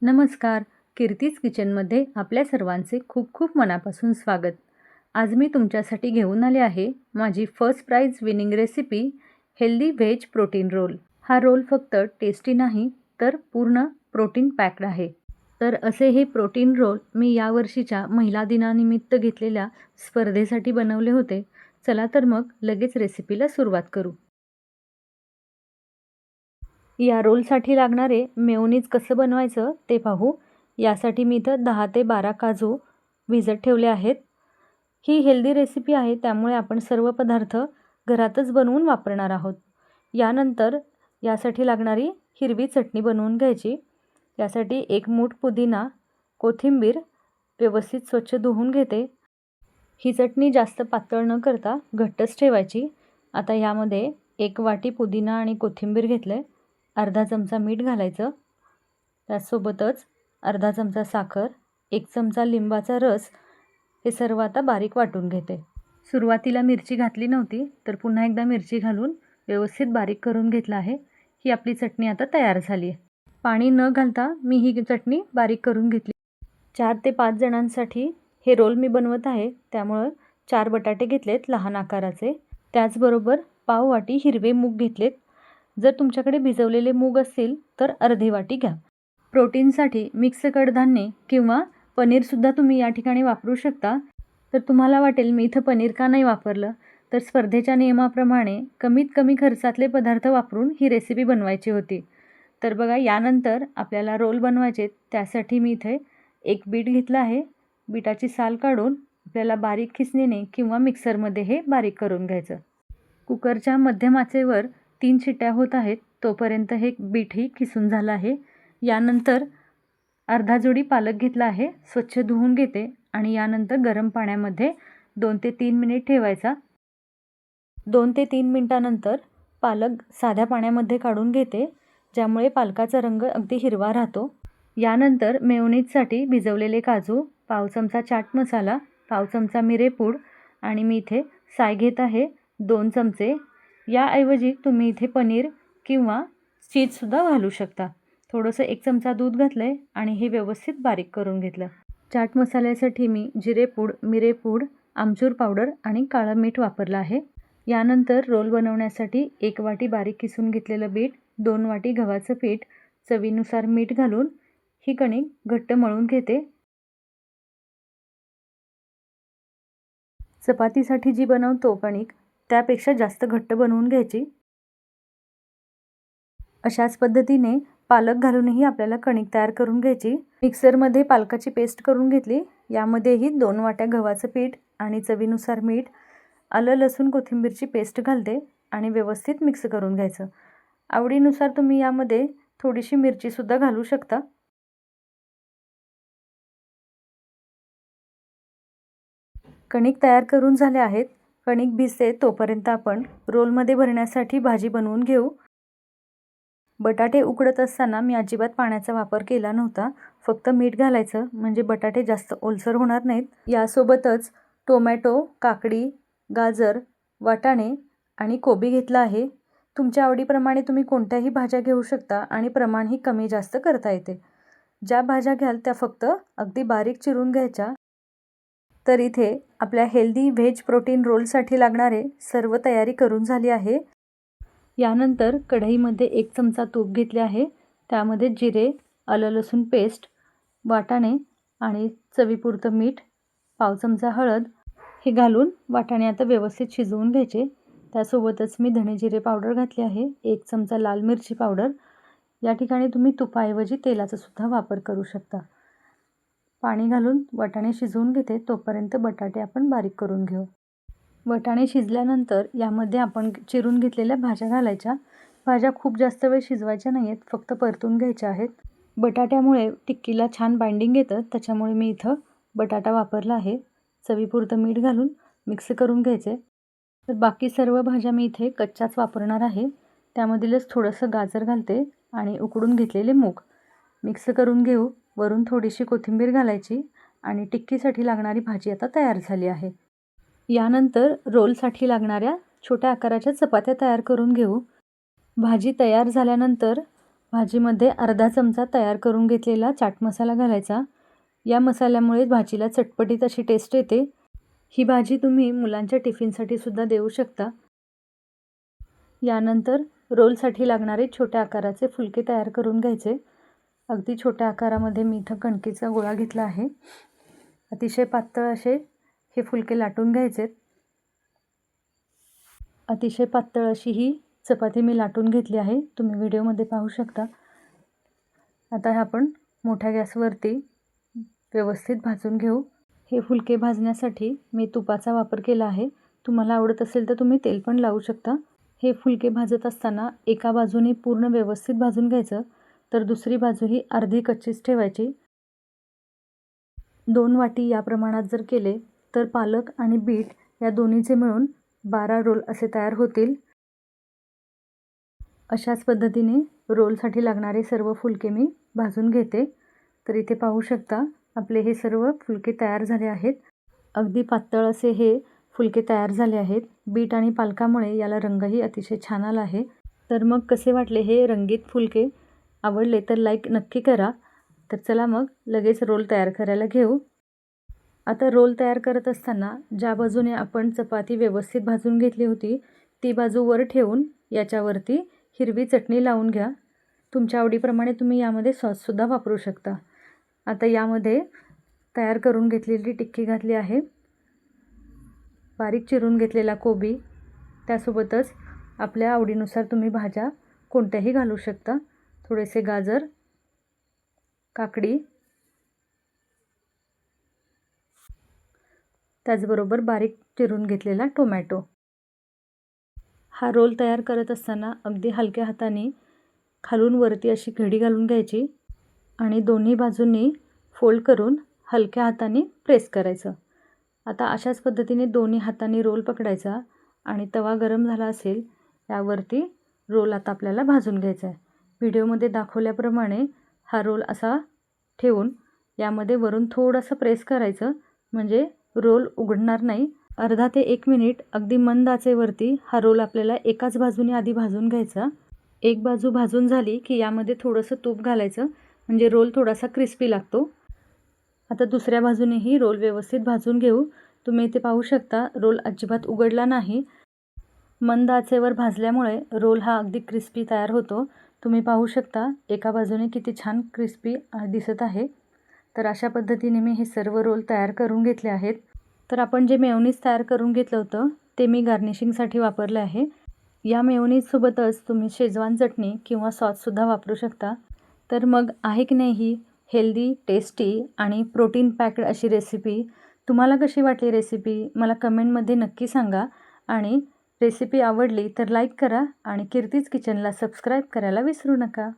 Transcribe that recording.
नमस्कार. कीर्तीज किचनमध्ये आपल्या सर्वांचे खूप खूप मनापासून स्वागत. आज मी तुमच्यासाठी घेऊन आले आहे माझी first prize winning recipe healthy veg protein roll. हा रोल फक्त टेस्टी नाही तर पूर्ण प्रोटीन पॅक्ड आहे. तर असे हे प्रोटीन रोल मी यावर्षीच्या महिला दिनानिमित्त घेतलेल्या स्पर्धेसाठी बनवले होते. चला तर मग लगेच रेसिपीला सुरुवात करू. या रोलसाठी लागणारे मेयोनीज कसं बनवायचं ते पाहू. यासाठी मी इथं 10 ते 12 काजू भिजत ठेवले आहेत. ही हेल्दी रेसिपी आहे त्यामुळे आपण सर्व पदार्थ घरातच बनवून वापरणार आहोत. यानंतर यासाठी लागणारी हिरवी चटणी बनवून घ्यायची. यासाठी 1 मूठ पुदिना, कोथिंबीर व्यवस्थित स्वच्छ धुवून घेते. ही चटणी जास्त पातळ न करता घट्टच ठेवायची. आता यामध्ये 1 वाटी पुदिना आणि कोथिंबीर घेतले. अर्धा चमचा मीठ घालायचं. त्यासोबतच अर्धा चमचा साखर, 1 चमचा लिंबाचा रस हे सर्व आता बारीक वाटून घेते. सुरुवातीला मिरची घातली नव्हती तर पुन्हा एकदा मिरची घालून व्यवस्थित बारीक करून घेतलं आहे. ही आपली चटणी आता तयार झाली आहे. पाणी न घालता मी ही चटणी बारीक करून घेतली. 4 ते 5 जणांसाठी हे रोल मी बनवत आहे त्यामुळं 4 बटाटे घेतलेत लहान आकाराचे. त्याचबरोबर पाव वाटी हिरवे मूग घेतलेत. जर तुमच्याकडे भिजवलेले मूग असतील तर अर्धी वाटी घ्या. प्रोटीनसाठी मिक्स कडधान्ये किंवा पनीरसुद्धा तुम्ही या ठिकाणी वापरू शकता. तर तुम्हाला वाटेल मी इथं पनीर का नाही वापरलं, तर स्पर्धेच्या नियमाप्रमाणे कमीत कमी खर्चातले पदार्थ वापरून ही रेसिपी बनवायची होती. तर बघा यानंतर आपल्याला रोल बनवायचे त्यासाठी मी इथे 1 बीट घेतलं आहे. बीटाची साल काढून आपल्याला बारीक खिसणीने किंवा मिक्सरमध्ये हे बारीक करून घ्यायचं. कुकरच्या मध्यम आचेवर 3 शिट्ट्या होत आहेत तोपर्यंत हे बीटही खिसून झालं आहे. यानंतर अर्धा जोडी पालक घेतला आहे. स्वच्छ धुवून घेते आणि यानंतर गरम पाण्यामध्ये 2 ते 3 मिनिट ठेवायचा. 2 ते 3 मिनिटानंतर पालक साध्या पाण्यामध्ये काढून घेते, ज्यामुळे पालकाचा रंग अगदी हिरवा राहतो. यानंतर मेयोनीजसाठी भिजवलेले काजू, पाव चमचा चाट मसाला, पाव चमचा मिरेपूड आणि मी इथे साय घेत आहे 2 चमचे. याऐवजी तुम्ही इथे पनीर किंवा चीजसुद्धा घालू शकता. थोडंसं 1 चमचा दूध घातलं आहे आणि हे व्यवस्थित बारीक करून घेतलं. चाट मसाल्यासाठी मी जिरेपूड, मिरेपूड, आमचूर पावडर आणि काळं मीठ वापरलं आहे. यानंतर रोल बनवण्यासाठी 1 वाटी बारीक किसून घेतलेलं बीट, 2 वाटी गव्हाचं पीठ, चवीनुसार मीठ घालून ही कणिक घट्ट मळून घेते. चपातीसाठी जी बनवतो कणिक त्यापेक्षा जास्त घट्ट बनवून घ्यायची. अशाच पद्धतीने पालक घालूनही आपल्याला कणिक तयार करून घ्यायची. मिक्सरमध्ये पालकाची पेस्ट करून घेतली. यामध्येही 2 वाट्या गव्हाचं पीठ आणि चवीनुसार मीठ, आलं लसूण कोथिंबीरची पेस्ट घालते आणि व्यवस्थित मिक्स करून घ्यायचं. आवडीनुसार तुम्ही यामध्ये थोडीशी मिरचीसुद्धा घालू शकता. कणिक तयार करून झाले आहेत. कणिक भिजते तोपर्यंत आपण रोलमध्ये भरण्यासाठी भाजी बनवून घेऊ. बटाटे उकडत असताना मी अजिबात पाण्याचा वापर केला नव्हता. फक्त मीठ घालायचं म्हणजे बटाटे जास्त ओलसर होणार नाहीत. यासोबतच टोमॅटो, काकडी, गाजर, वाटाणे आणि कोबी घेतला आहे. तुमच्या आवडीप्रमाणे तुम्ही कोणत्याही भाज्या घेऊ शकता आणि प्रमाणही कमी जास्त करता येते. ज्या भाज्या घ्याल त्या फक्त अगदी बारीक चिरून घ्यायच्या. तर इथे आपल्या हेल्दी व्हेज प्रोटीन रोलसाठी लागणारे सर्व तयारी करून झाली आहे. यानंतर कढईमध्ये 1 चमचा तूप घेतले आहे. त्यामध्ये जिरे, आलं लसूण पेस्ट, वाटाणे आणि चवीपुरतं मीठ, पाव चमचा हळद हे घालून वाटाणे आता व्यवस्थित शिजवून घ्यायचे. त्यासोबतच मी धणे जिरे पावडर घातली आहे, 1 चमचा लाल मिरची पावडर. या ठिकाणी तुम्ही तुपाऐवजी तेलाचा सुद्धा वापर करू शकता. पाणी घालून वाटाणे शिजवून घेते तोपर्यंत बटाटे आपण बारीक करून घेऊ. वाटाणे शिजल्यानंतर यामध्ये आपण चिरून घेतलेल्या भाज्या घालायच्या. भाज्या खूप जास्त वेळ शिजवायच्या नाही आहेत, फक्त परतून घ्यायच्या आहेत. बटाट्यामुळे टिक्कीला छान बाइंडिंग येतं त्याच्यामुळे मी इथं बटाटा वापरला आहे. चवीपुरतं मीठ घालून मिक्स करून घ्यायचे. तर बाकी सर्व भाज्या मी इथे कच्च्याच वापरणार आहे. त्यामधीलच थोडंसं गाजर घालते आणि उकडून घेतलेले मूग मिक्स करून घेऊ. वरून थोडीशी कोथिंबीर घालायची आणि टिक्कीसाठी लागणारी भाजी आता तयार झाली आहे. यानंतर रोलसाठी लागणाऱ्या छोट्या आकाराच्या चपात्या तयार करून घेऊ. भाजी तयार झाल्यानंतर भाजीमध्ये अर्धा चमचा तयार करून घेतलेला चाट मसाला घालायचा. या मसाल्यामुळे भाजीला चटपटीत अशी टेस्ट येते. ही भाजी तुम्ही मुलांच्या टिफिनसाठी सुद्धा देऊ शकता. यानंतर रोलसाठी लागणारे छोट्या आकाराचे फुलके तयार करून घ्यायचे. अगदी छोट्या आकारामध्ये मी इथं कणकेचा गोळा घेतला आहे. अतिशय पातळ असे हे फुलके लाटून घ्यायचेत. अतिशय पातळ अशी ही चपाती मी लाटून घेतली आहे, तुम्ही व्हिडिओमध्ये पाहू शकता. आता हे आपण मोठ्या गॅसवरती व्यवस्थित भाजून घेऊ. हे फुलके भाजण्यासाठी मी तुपाचा वापर केला आहे. तुम्हाला आवडत असेल तर तुम्ही तेल पण लावू शकता. हे फुलके भाजत असताना एका बाजूने पूर्ण व्यवस्थित भाजून घ्यायचं, तर दुसरी बाजू ही अर्धी कच्चीच ठेवायची. 2 वाटी या प्रमाणात जर केले तर पालक आणि बीट या दोन्हीचे मिळून 12 रोल असे तयार होतील. अशाच पद्धतीने रोलसाठी लागणारे सर्व फुलके मी भाजून घेते. तर इथे पाहू शकता आपले हे सर्व फुलके तयार झाले आहेत. अगदी पातळ असे हे फुलके तयार झाले आहेत. बीट आणि पालकामुळे याला रंगही अतिशय छान आला आहे. तर मग कसे वाटले हे रंगीत फुलके? आवडले तर लाईक नक्की करा. तर चला मग लगेच रोल तयार करायला घेऊ. आता रोल तयार करत असताना ज्या बाजूने आपण चपाती व्यवस्थित भाजून घेतली होती ती बाजू वर ठेवून याच्यावरती हिरवी चटणी लावून घ्या. तुमच्या आवडीप्रमाणे तुम्ही यामध्ये सॉससुद्धा वापरू शकता. आता यामध्ये तयार करून घेतलेली टिक्की घातली आहे. बारीक चिरून घेतलेला कोबी, त्यासोबतच आपल्या आवडीनुसार तुम्ही भाज्या कोणत्याही घालू शकता. थोडेसे गाजर, काकडी, त्याचबरोबर बारीक चिरून घेतलेला टोमॅटो. हा रोल तयार करत असताना अगदी हलक्या हाताने खालून वरती अशी घडी घालून घ्यायची आणि दोन्ही बाजूंनी फोल्ड करून हलक्या हाताने प्रेस करायचं. आता अशाच पद्धतीने दोन्ही हातांनी रोल पकडायचा आणि तवा गरम झाला असेल यावरती रोल आता आपल्याला भाजून घ्यायचा आहे. व्हिडिओमध्ये दाखवल्याप्रमाणे हा रोल असा ठेवून यामध्ये वरून थोडंसं प्रेस करायचं, म्हणजे रोल उघडणार नाही. अर्धा ते 1 मिनिट अगदी मंद आचेवरती हा रोल आपल्याला एकाच बाजूने आधी भाजून घ्यायचा. एक बाजू भाजून झाली की यामध्ये थोडंसं तूप घालायचं, म्हणजे रोल थोडासा क्रिस्पी लागतो. आता दुसऱ्या बाजूनेही रोल व्यवस्थित भाजून घेऊ. तुम्ही इथे पाहू शकता रोल अजिबात उघडला नाही. मंद आचेवर भाजल्यामुळे रोल हा अगदी क्रिस्पी तयार होतो. तुम्ही पाहू शकता एका बाजूने किती छान क्रिस्पी दिसत आहे. तर अशा पद्धतीने मी हे सर्व रोल तयार करून घेतले आहेत. तर आपण जे मेयोनीज तयार करून घेतलं होतं ते मी गार्निशिंगसाठी वापरलं आहे. या मेयोनीजसोबतच तुम्ही शेजवान चटणी किंवा सॉससुद्धा वापरू शकता. तर मग आहे की नाही ही हेल्दी, टेस्टी आणि प्रोटीन पॅक्ड अशी रेसिपी? तुम्हाला कशी वाटली रेसिपी मला कमेंटमध्ये नक्की सांगा. आणि रेसिपी आवडली तर लाईक करा आणि कीर्तीज किचनला सबस्क्राईब करायला विसरू नका.